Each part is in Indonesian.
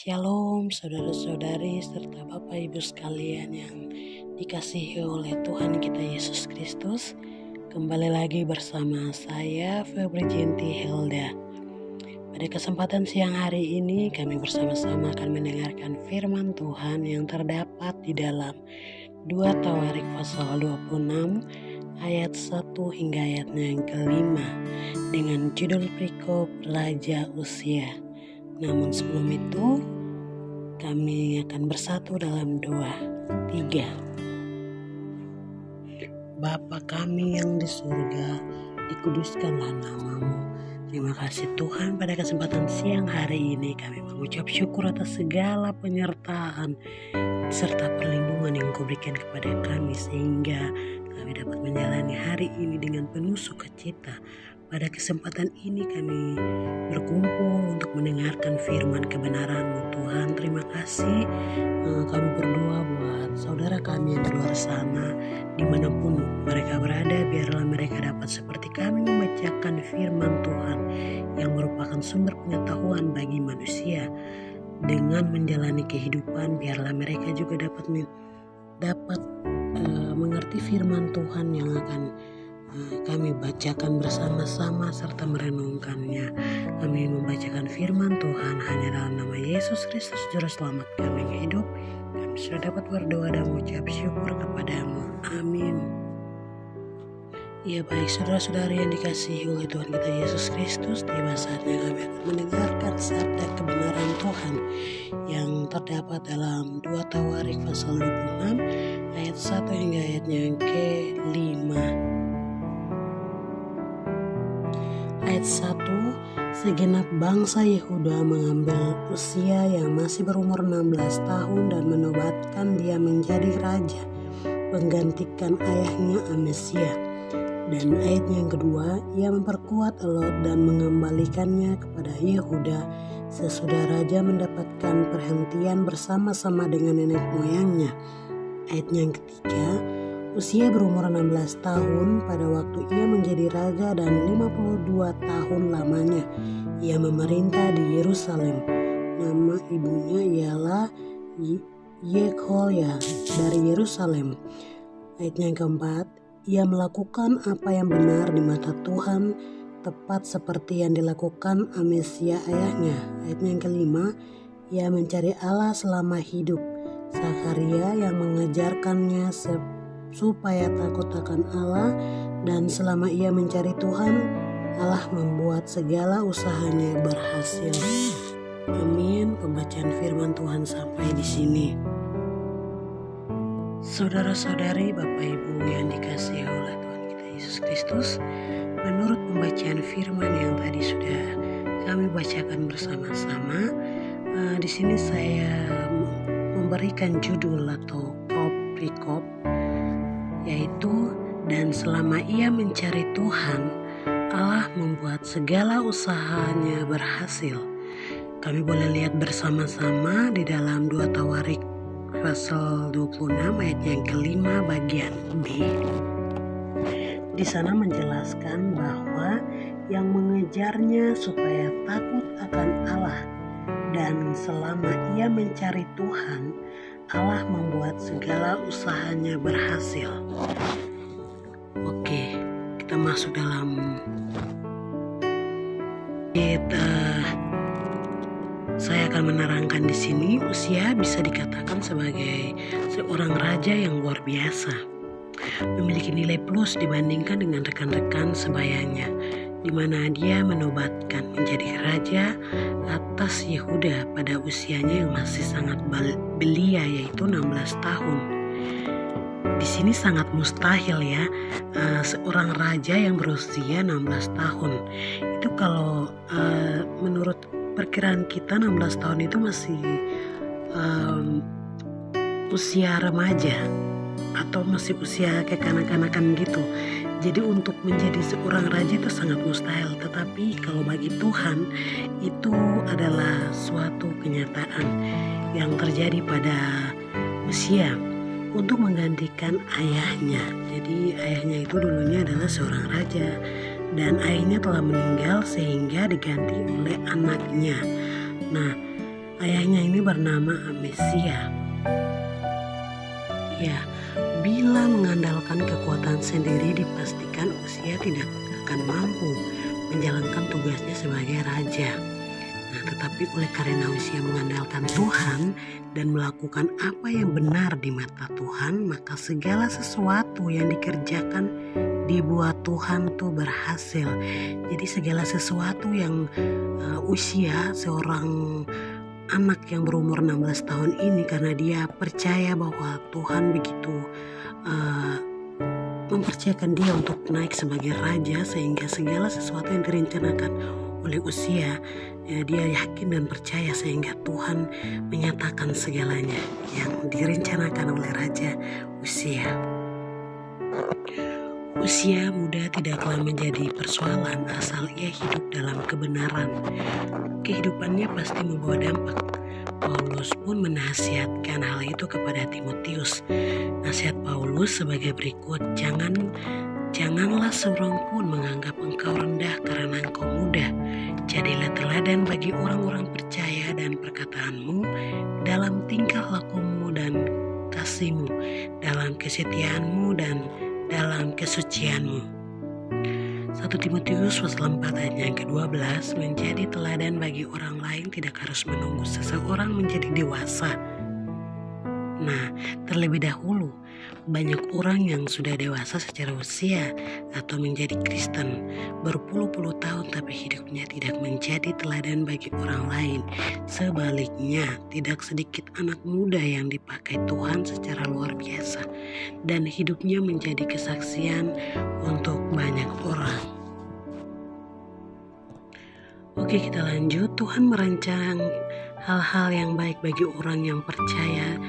Shalom saudara-saudari serta Bapak Ibu sekalian yang dikasihi oleh Tuhan kita Yesus Kristus. Kembali lagi bersama saya Febri Jinti Helda. Pada kesempatan siang hari ini kami bersama-sama akan mendengarkan firman Tuhan yang terdapat di dalam 2 Tawarik pasal 26 ayat 1 hingga ayatnya yang kelima dengan judul perikop Raja Uzia. Namun sebelum itu kami akan bersatu dalam doa. 3. Bapa kami yang di surga, dikuduskanlah namamu. Terima kasih Tuhan, pada kesempatan siang hari ini kami mengucap syukur atas segala penyertaan serta perlindungan yang Kau berikan kepada kami sehingga kami dapat menjalani hari ini dengan penuh sukacita. Pada kesempatan ini kami berkumpul untuk mendengarkan firman kebenaran-Mu Tuhan. Terima kasih. Kami berdoa buat saudara kami yang di luar sana, dimanapun mereka berada, biarlah mereka dapat seperti kami membacakan firman Tuhan yang merupakan sumber pengetahuan bagi manusia. Dengan menjalani kehidupan, biarlah mereka juga dapat mengerti firman Tuhan yang akan kami bacakan bersama-sama serta merenungkannya. Kami membacakan firman Tuhan hanya dalam nama Yesus Kristus Juru Selamat kami yang hidup. Kami sudah dapat berdoa dan mengucap syukur kepadamu. Amin. Ya baik saudara-saudari yang dikasihi oleh Tuhan kita Yesus Kristus, tiba saatnya kami akan mendengarkan sabda kebenaran Tuhan yang terdapat dalam 2 Tawarik pasal 26 ayat 1 hingga ayatnya yang ke-5. Ayat 1, segenap bangsa Yehuda mengambil Uzia yang masih berumur 16 tahun dan menobatkan dia menjadi raja, menggantikan ayahnya Amazia. Dan ayat yang kedua, ia memperkuat Elot dan mengembalikannya kepada Yehuda sesudah raja mendapatkan perhentian bersama-sama dengan nenek moyangnya. Ayat yang ketiga, Uzia berumur 16 tahun pada waktu ia menjadi raja dan 52 tahun lamanya ia memerintah di Yerusalem. Nama ibunya ialah Yekholia dari Yerusalem. Ayat yang keempat, ia melakukan apa yang benar di mata Tuhan, tepat seperti yang dilakukan Amazia ayahnya. Ayat yang kelima, ia mencari Allah selama hidup. Zakaria yang mengajarkannya supaya takut akan Allah, dan selama ia mencari Tuhan, Allah membuat segala usahanya berhasil. Amin. Pembacaan firman Tuhan sampai di sini. Saudara-saudari, Bapak Ibu yang dikasihi oleh Tuhan kita Yesus Kristus, menurut pembacaan firman yang tadi sudah kami bacakan bersama-sama, di sini saya memberikan judul atau perikop, yaitu dan selama ia mencari Tuhan, Allah membuat segala usahanya berhasil. Kami boleh lihat bersama-sama di dalam 2 Tawarik pasal 26 ayat yang kelima bagian B. Di sana menjelaskan bahwa yang mengejarnya supaya takut akan Allah, dan selama ia mencari Tuhan, Allah membuat segala usahanya berhasil. Oke, kita masuk dalam saya akan menerangkan di sini. Uzia bisa dikatakan sebagai seorang raja yang luar biasa, memiliki nilai plus dibandingkan dengan rekan-rekan sebayanya, di mana dia menobatkan menjadi raja atas Yehuda pada usianya yang masih sangat belia, yaitu 16 tahun. Di sini sangat mustahil ya, seorang raja yang berusia 16 tahun. Itu kalau menurut perkiraan kita 16 tahun itu masih usia remaja atau masih usia kekanak-kanakan gitu. Jadi untuk menjadi seorang raja itu sangat mustahil. Tetapi kalau bagi Tuhan itu adalah suatu kenyataan yang terjadi pada Uzia untuk menggantikan ayahnya. Jadi ayahnya itu dulunya adalah seorang raja dan ayahnya telah meninggal sehingga diganti oleh anaknya. Nah, Ayahnya ini bernama Amesia. Ya, bila mengandalkan kekuatan sendiri dipastikan Usia tidak akan mampu menjalankan tugasnya sebagai raja. Nah, tetapi oleh karena Usia mengandalkan Tuhan dan melakukan apa yang benar di mata Tuhan, maka segala sesuatu yang dikerjakan dibuat Tuhan tuh berhasil. Jadi segala sesuatu yang Usia, seorang anak yang berumur 16 tahun ini, karena dia percaya bahwa Tuhan begitu mempercayakan dia untuk naik sebagai raja, sehingga segala sesuatu yang direncanakan oleh Usia, dia yakin dan percaya, sehingga Tuhan menyatakan segalanya yang direncanakan oleh Raja Usia. Usia muda tidaklah menjadi persoalan asal ia hidup dalam kebenaran. Kehidupannya pasti membawa dampak. Paulus pun menasihatkan hal itu kepada Timotius. Nasihat Paulus sebagai berikut: Janganlah seorang pun menganggap engkau rendah karena engkau muda. Jadilah teladan bagi orang-orang percaya dan perkataanmu, dalam tingkah lakumu dan kasihmu, dalam kesetiaanmu dan dalam kesucianmu. 1 Timotius pasal 4 ayat yang ke-12, menjadi teladan bagi orang lain tidak harus menunggu seseorang menjadi dewasa. Nah, terlebih dahulu banyak orang yang sudah dewasa secara usia atau menjadi Kristen berpuluh-puluh tahun, tapi hidupnya tidak menjadi teladan bagi orang lain. Sebaliknya, tidak sedikit anak muda yang dipakai Tuhan secara luar biasa dan hidupnya menjadi kesaksian untuk banyak orang. Oke, kita lanjut. Tuhan merancang hal-hal yang baik bagi orang yang percaya,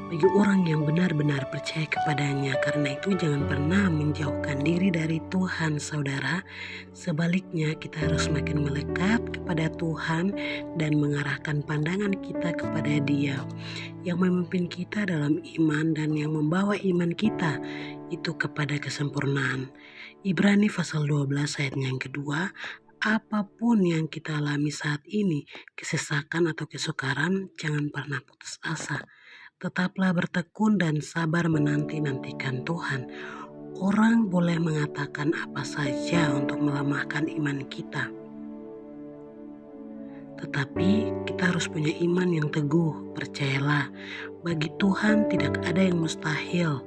bagi orang yang benar-benar percaya kepadanya. Karena itu jangan pernah menjauhkan diri dari Tuhan, saudara. Sebaliknya, kita harus makin melekat kepada Tuhan dan mengarahkan pandangan kita kepada Dia yang memimpin kita dalam iman dan yang membawa iman kita itu kepada kesempurnaan. Ibrani pasal 12 ayat yang kedua, apapun yang kita alami saat ini, kesesakan atau kesukaran, jangan pernah putus asa. Tetaplah bertekun dan sabar menanti-nantikan Tuhan. Orang boleh mengatakan apa saja untuk melemahkan iman kita, tetapi kita harus punya iman yang teguh. Percayalah, bagi Tuhan tidak ada yang mustahil.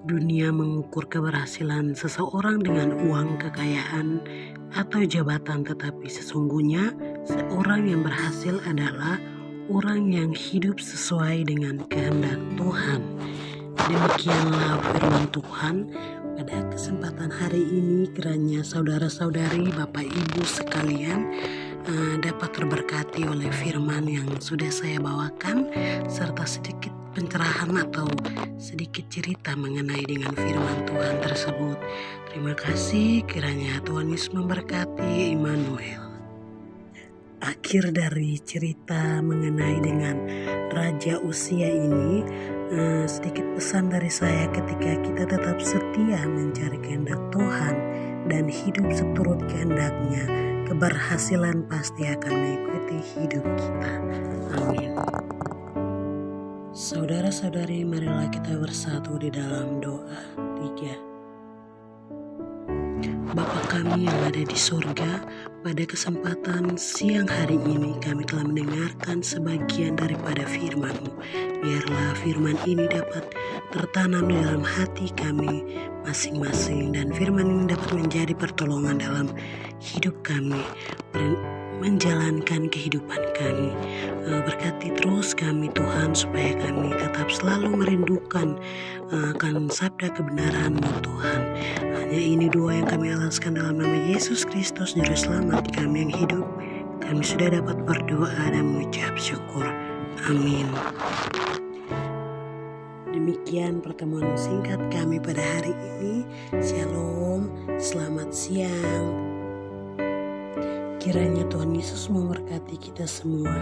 Dunia mengukur keberhasilan seseorang dengan uang, kekayaan, atau jabatan, tetapi sesungguhnya seorang yang berhasil adalah orang yang hidup sesuai dengan kehendak Tuhan. Demikianlah firman Tuhan pada kesempatan hari ini. Kiranya saudara-saudari, Bapak Ibu sekalian dapat terberkati oleh firman yang sudah saya bawakan, serta sedikit pencerahan atau sedikit cerita mengenai dengan firman Tuhan tersebut. Terima kasih, kiranya Tuhan Yesus memberkati. Immanuel. Akhir dari cerita mengenai dengan Raja Usia ini, sedikit pesan dari saya: ketika kita tetap setia mencari kehendak Tuhan dan hidup seturut kehendak-Nya, keberhasilan pasti akan mengikuti hidup kita. Amin. Saudara-saudari, marilah kita bersatu di dalam doa. 3. Bapa kami yang ada di surga, pada kesempatan siang hari ini kami telah mendengarkan sebagian daripada firman-Mu. Biarlah firman ini dapat tertanam di dalam hati kami masing-masing, dan firman ini dapat menjadi pertolongan dalam hidup kami, menjalankan kehidupan kami. Berkati terus kami Tuhan, supaya kami tetap selalu merindukan akan sabda kebenaran-Mu Tuhan. Hanya ini doa yang kami alaskan dalam nama Yesus Kristus, Juru Selamat kami yang hidup. Kami sudah dapat berdoa dan mengucap syukur. Amin. Demikian pertemuan singkat kami pada hari ini. Shalom, selamat siang. Kiranya Tuhan Yesus memberkati kita semua.